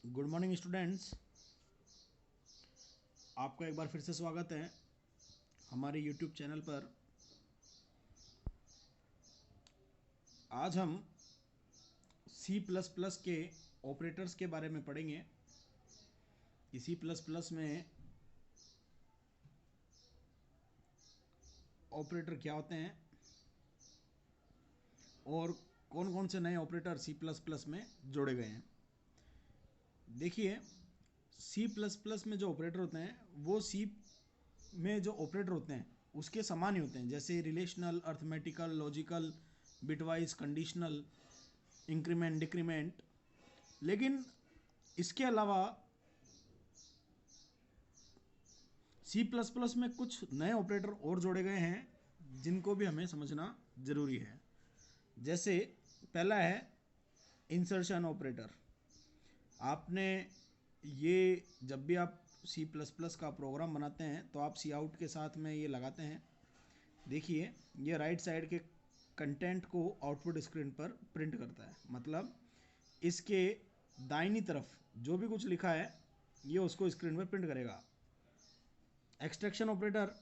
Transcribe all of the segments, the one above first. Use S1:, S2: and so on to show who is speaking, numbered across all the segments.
S1: Good morning students. आपका एक बार फिर से स्वागत है हमारे यूट्यूब चैनल पर। आज हम सी प्लस प्लस के ऑपरेटर्स के बारे में पढ़ेंगे कि सी प्लस प्लस में ऑपरेटर क्या होते हैं और कौन कौन से नए ऑपरेटर सी प्लस प्लस में जोड़े गए हैं। देखिए, सी प्लस प्लस में जो ऑपरेटर होते हैं वो सी में जो ऑपरेटर होते हैं उसके समान ही होते हैं, जैसे relational, arithmetical, logical, bitwise, conditional, increment, decrement. लेकिन इसके अलावा सी प्लस प्लस में कुछ नए ऑपरेटर और जोड़े गए हैं जिनको भी हमें समझना ज़रूरी है। जैसे पहला है इंसर्शन ऑपरेटर। आपने ये जब भी आप सी प्लस प्लस का प्रोग्राम बनाते हैं तो आप सी आउट के साथ में ये लगाते हैं। देखिए, ये राइट साइड के कंटेंट को आउटपुट स्क्रीन पर प्रिंट करता है, मतलब इसके दाहिनी तरफ जो भी कुछ लिखा है ये उसको स्क्रीन पर प्रिंट करेगा। एक्सट्रैक्शन ऑपरेटर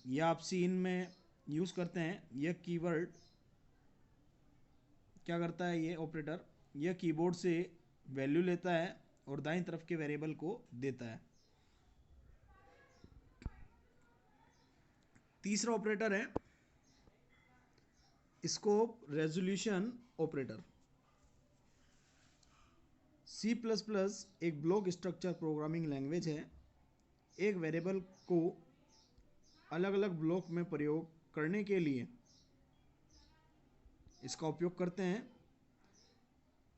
S1: ये आप सीन में यूज़ करते हैं। यह कीवर्ड क्या करता है, ये ऑपरेटर यह कीबोर्ड से वैल्यू लेता है और दाईं तरफ के वेरिएबल को देता है। तीसरा ऑपरेटर है scope resolution operator. C plus plus एक ब्लॉक स्ट्रक्चर प्रोग्रामिंग लैंग्वेज है। एक वेरिएबल को अलग अलग ब्लॉक में प्रयोग करने के लिए इसका उपयोग करते हैं।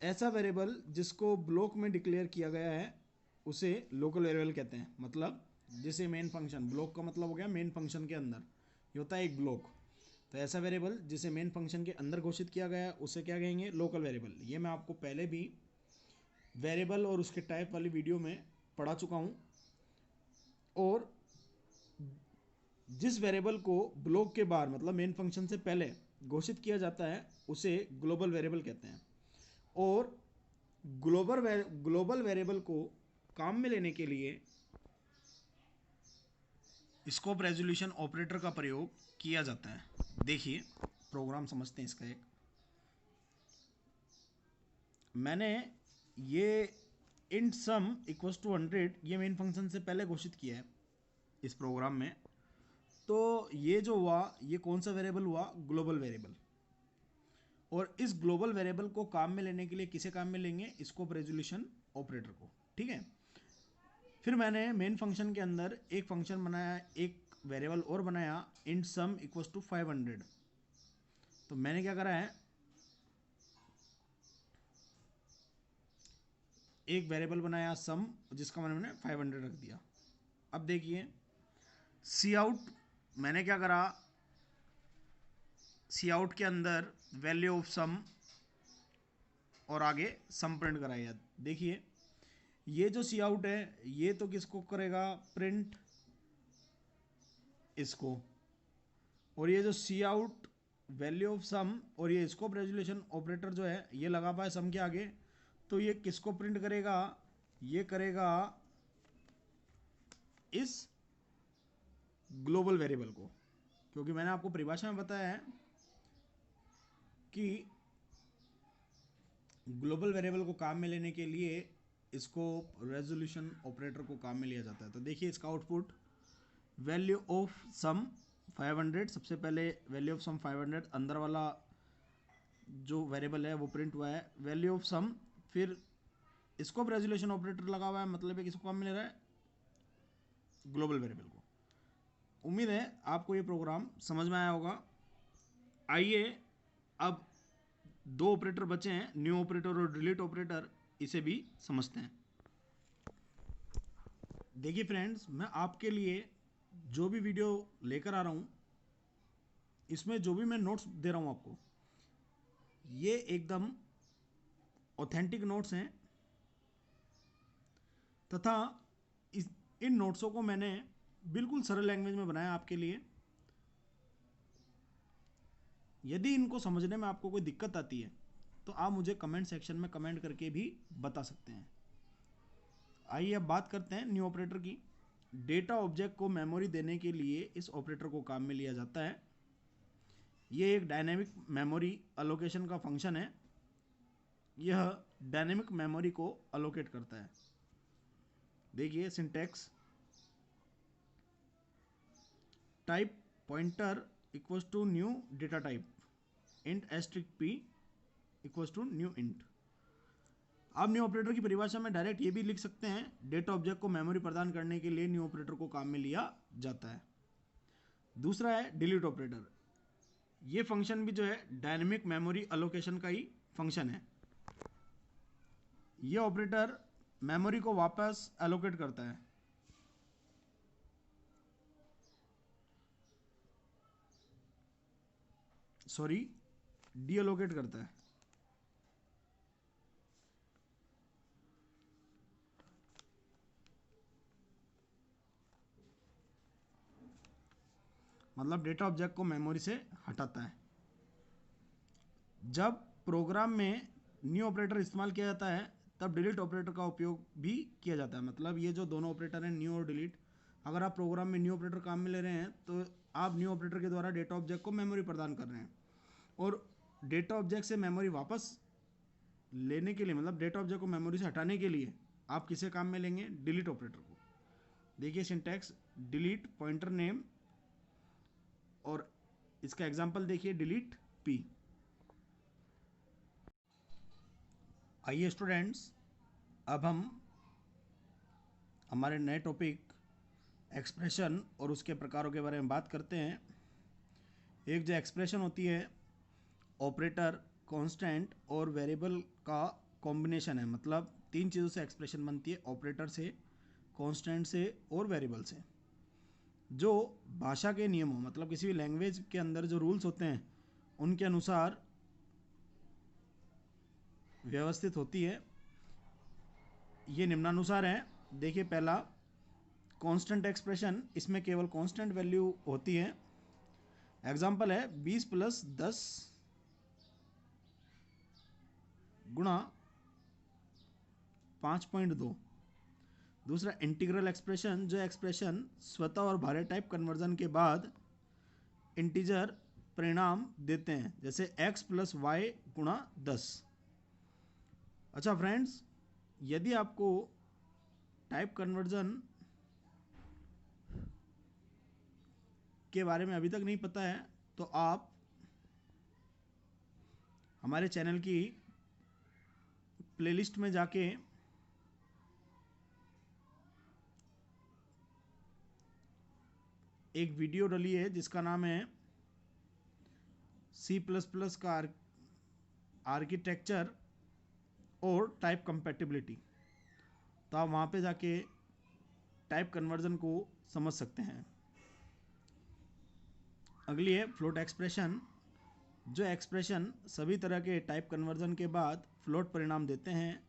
S1: ऐसा वेरिएबल जिसको ब्लॉक में डिक्लेयर किया गया है उसे लोकल वेरिएबल कहते हैं। मतलब जैसे मेन फंक्शन, ब्लॉक का मतलब हो गया मेन फंक्शन के अंदर, ये होता है एक ब्लॉक। तो ऐसा वेरिएबल जिसे मेन फंक्शन के अंदर घोषित किया गया है उसे क्या कहेंगे, लोकल वेरिएबल। ये मैं आपको पहले भी वेरिएबल और उसके टाइप वाली वीडियो में पढ़ा चुका हूँ। और जिस वेरिएबल को ब्लॉक के बाहर मतलब मेन फंक्शन से पहले घोषित किया जाता है उसे ग्लोबल वेरिएबल कहते हैं। और ग्लोबल वेरिएबल को काम में लेने के लिए स्कोप रेजोल्यूशन ऑपरेटर का प्रयोग किया जाता है। देखिए, प्रोग्राम समझते हैं इसका। एक मैंने ये इंट सम इक्वल्स टू 100 ये मेन फंक्शन से पहले घोषित किया है इस प्रोग्राम में। तो ये जो हुआ ये कौन सा वेरिएबल हुआ, ग्लोबल वेरिएबल। और इस ग्लोबल वेरिएबल को काम में लेने के लिए किसे काम में लेंगे, स्कोप रेजोल्यूशन ऑपरेटर को। ठीक है। फिर मैंने मेन फंक्शन के अंदर एक फंक्शन बनाया, एक वेरिएबल और बनाया, इंट सम इक्वल्स टू 500। तो मैंने क्या करा है, एक वेरिएबल बनाया सम जिसका मैंने 500 रख दिया। अब देखिए, सी आउट मैंने क्या करा, सी आउट के अंदर वैल्यू ऑफ सम और आगे सम प्रिंट कराया। देखिए, ये जो सी आउट है ये तो किसको करेगा, प्रिंट इसको। और ये जो सी आउट वैल्यू ऑफ सम और ये स्कोप रेजोल्यूशन ऑपरेटर जो है ये लगा पाए सम के आगे, तो ये किसको प्रिंट करेगा, ये करेगा इस ग्लोबल वेरिएबल को। क्योंकि मैंने आपको परिभाषा में बताया है कि ग्लोबल वेरिएबल को काम में लेने के लिए इसको रेजोल्यूशन ऑपरेटर को काम में लिया जाता है। तो देखिए इसका आउटपुट वैल्यू ऑफ सम 500, सबसे पहले वैल्यू ऑफ सम 500 अंदर वाला जो वेरिएबल है वो प्रिंट हुआ है, वैल्यू ऑफ सम, फिर स्कोप रेजोल्यूशन ऑपरेटर लगा हुआ है, मतलब है किसको काम में ले रहा है, ग्लोबल वेरिएबल को। उम्मीद है आपको ये प्रोग्राम समझ में आया होगा। आइए अब दो ऑपरेटर बचे हैं, न्यू ऑपरेटर और डिलीट ऑपरेटर, इसे भी समझते हैं। देखिए फ्रेंड्स, मैं आपके लिए जो भी वीडियो लेकर आ रहा हूँ इसमें जो भी मैं नोट्स दे रहा हूँ आपको, ये एकदम ऑथेंटिक नोट्स हैं तथा इन नोट्सों को मैंने बिल्कुल सरल लैंग्वेज में बनाया आपके लिए। यदि इनको समझने में आपको कोई दिक्कत आती है तो आप मुझे कमेंट सेक्शन में कमेंट करके भी बता सकते हैं। आइए अब बात करते हैं न्यू ऑपरेटर की। डेटा ऑब्जेक्ट को मेमोरी देने के लिए इस ऑपरेटर को काम में लिया जाता है। ये एक डायनेमिक मेमोरी अलोकेशन का फंक्शन है। यह डायनेमिक मेमोरी को अलोकेट करता है। देखिए syntax, type pointer equals to new data type, int asterisk p equals to new int. अब न्यू ऑपरेटर की परिभाषा में डायरेक्ट ये भी लिख सकते हैं, डेटा ऑब्जेक्ट को मेमोरी प्रदान करने के लिए न्यू ऑपरेटर को काम में लिया जाता है। दूसरा है डिलीट ऑपरेटर। ये फंक्शन भी जो है डायनेमिक मेमोरी अलोकेशन का ही फंक्शन है। ये ऑपरेटर मेमोरी को वापस एलोकेट करता है। सॉरी, डीएलोकेट करता है। मतलब डेटा ऑब्जेक्ट को मेमोरी से हटाता है। जब प्रोग्राम में न्यू ऑपरेटर इस्तेमाल किया जाता है तब डिलीट ऑपरेटर का उपयोग भी किया जाता है। मतलब ये जो दोनों ऑपरेटर हैं, न्यू और डिलीट, अगर आप प्रोग्राम में न्यू ऑपरेटर काम में ले रहे हैं तो आप न्यू ऑपरेटर के द्वारा डेटा ऑब्जेक्ट को मेमोरी प्रदान कर रहे हैं, और डेटा ऑब्जेक्ट से मेमोरी वापस लेने के लिए, मतलब डेटा ऑब्जेक्ट को मेमोरी से हटाने के लिए आप किसे काम में लेंगे? डिलीट ऑपरेटर को। देखिए सिंटैक्स, डिलीट पॉइंटर नेम, और इसका एग्जांपल देखिए डिलीट पी। आइए स्टूडेंट्स, अब हम हमारे नए टॉपिक एक्सप्रेशन और उसके प्रकारों के बारे में बात करते हैं। एक जो एक्सप्रेशन होती है ऑपरेटर, कांस्टेंट और वेरिएबल का कॉम्बिनेशन है। मतलब तीन चीज़ों से एक्सप्रेशन बनती है, ऑपरेटर से, कांस्टेंट से और वेरिएबल से। जो भाषा के नियमों, मतलब किसी भी लैंग्वेज के अंदर जो रूल्स होते हैं उनके अनुसार व्यवस्थित होती है। ये निम्नानुसार है। देखिए पहला, कांस्टेंट एक्सप्रेशन, इसमें केवल कांस्टेंट वैल्यू होती है। एग्जांपल है 20 + 10 गुणा 5.2। दूसरा इंटीग्रल एक्सप्रेशन, जो एक्सप्रेशन स्वतः और भारे टाइप कन्वर्जन के बाद इंटीजर परिणाम देते हैं, जैसे x + y गुणा 10। अच्छा फ्रेंड्स, यदि आपको टाइप कन्वर्जन के बारे में अभी तक नहीं पता है तो आप हमारे चैनल की प्लेलिस्ट में जाके एक वीडियो डली है जिसका नाम है C++ का आर्किटेक्चर और टाइप कंपैटिबिलिटी। तो आप वहाँ पे जाके टाइप कन्वर्जन को समझ सकते हैं। अगली है फ्लोट एक्सप्रेशन। जो एक्सप्रेशन सभी तरह के टाइप कन्वर्जन के बाद फ्लोट परिणाम देते हैं,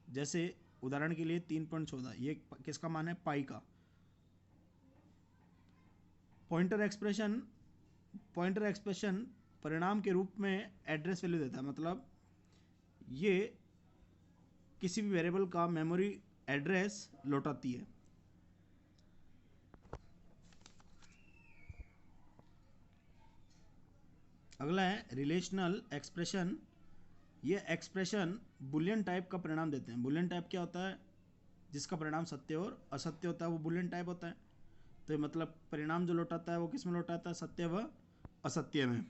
S1: जैसे उदाहरण के लिए 3.14, ये किसका मान है? पाई का। पॉइंटर एक्सप्रेशन, पॉइंटर एक्सप्रेशन परिणाम के रूप में एड्रेस वैल्यू देता है। मतलब ये किसी भी वेरिएबल का मेमोरी एड्रेस लौटाती है। अगला है रिलेशनल एक्सप्रेशन। ये एक्सप्रेशन बुलियन टाइप का परिणाम देते हैं। बुलियन टाइप क्या होता है? जिसका परिणाम सत्य और असत्य होता है वो बुलियन टाइप होता है। तो मतलब परिणाम जो लौटाता है वो किस में लौटाता है? सत्य व असत्य में।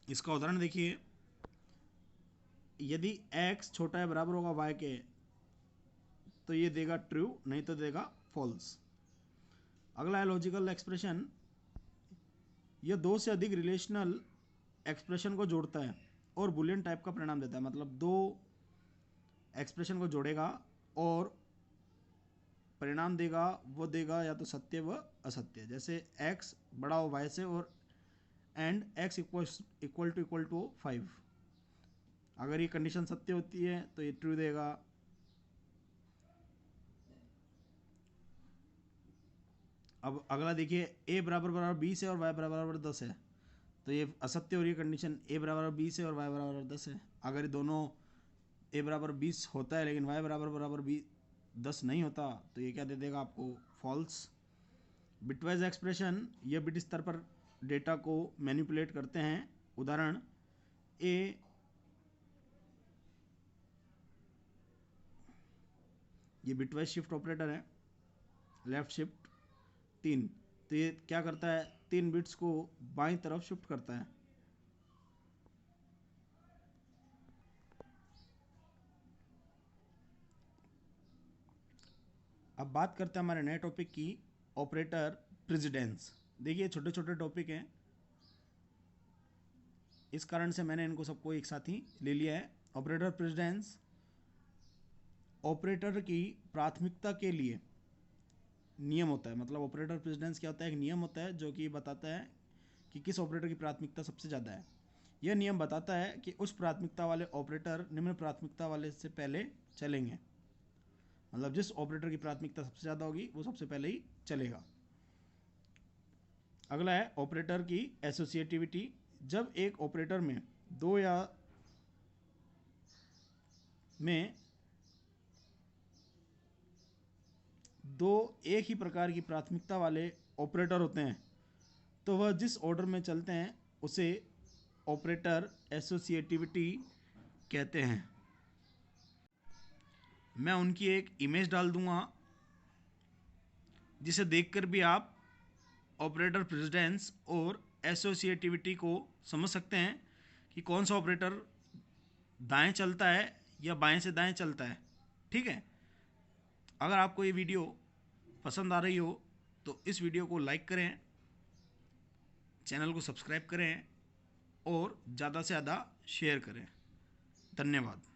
S1: इसका उदाहरण देखिए, यदि x छोटा है बराबर होगा y के तो ये देगा ट्रू, नहीं तो देगा फॉल्स। अगला है लॉजिकल एक्सप्रेशन। यह दो से अधिक रिलेशनल एक्सप्रेशन को जोड़ता है और बुलियन टाइप का परिणाम देता है। मतलब दो एक्सप्रेशन को जोड़ेगा और परिणाम देगा, वो देगा या तो सत्य व असत्य। जैसे x बड़ा हो y से और एंड x इक्वल टू 5। अगर ये कंडीशन सत्य होती है तो ये ट्रू देगा। अब अगला देखिए, a बराबर 20 है और y बराबर 10 है, तो ये असत्य हो रही है कंडीशन। a बराबर 20 है और y बराबर 10 है। अगर ये दोनों a बराबर 20 होता है लेकिन y बराबर 10 नहीं होता, तो ये क्या दे देगा आपको, फॉल्स। बिटवाइज एक्सप्रेशन, ये बिट स्तर पर डेटा को मैनिपुलेट करते हैं। उदाहरण, a ये बिटवाइज शिफ्ट ऑपरेटर है, लेफ्ट शिफ्ट 3, तो ये क्या करता है, 3 बिट्स को बाईं तरफ शिफ्ट करता है। अब बात करते हैं हमारे नए टॉपिक की, ऑपरेटर प्रेसिडेंस। देखिए छोटे छोटे टॉपिक हैं, इस कारण से मैंने इनको सबको एक साथ ही ले लिया है। ऑपरेटर प्रेसिडेंस, ऑपरेटर की प्राथमिकता के लिए नियम होता है। मतलब ऑपरेटर प्रेसिडेंस क्या होता है, एक नियम होता है जो कि बताता है कि किस ऑपरेटर की प्राथमिकता सबसे ज़्यादा है। यह नियम बताता है कि उस प्राथमिकता वाले ऑपरेटर निम्न प्राथमिकता वाले से पहले चलेंगे। मतलब जिस ऑपरेटर की प्राथमिकता सबसे ज़्यादा होगी वो सबसे पहले ही चलेगा। अगला है ऑपरेटर की एसोसिएटिविटी। जब एक ऑपरेटर में दो या एक ही प्रकार की प्राथमिकता वाले ऑपरेटर होते हैं तो वह जिस ऑर्डर में चलते हैं उसे ऑपरेटर एसोसिएटिविटी कहते हैं। मैं उनकी एक इमेज डाल दूंगा जिसे देखकर भी आप ऑपरेटर प्रेसिडेंस और एसोसिएटिविटी को समझ सकते हैं कि कौन सा ऑपरेटर दाएं चलता है या बाएं से दाएं चलता है। ठीक है, अगर आपको ये वीडियो पसंद आ रही हो तो इस वीडियो को लाइक करें, चैनल को सब्सक्राइब करें और ज़्यादा से ज़्यादा शेयर करें। धन्यवाद।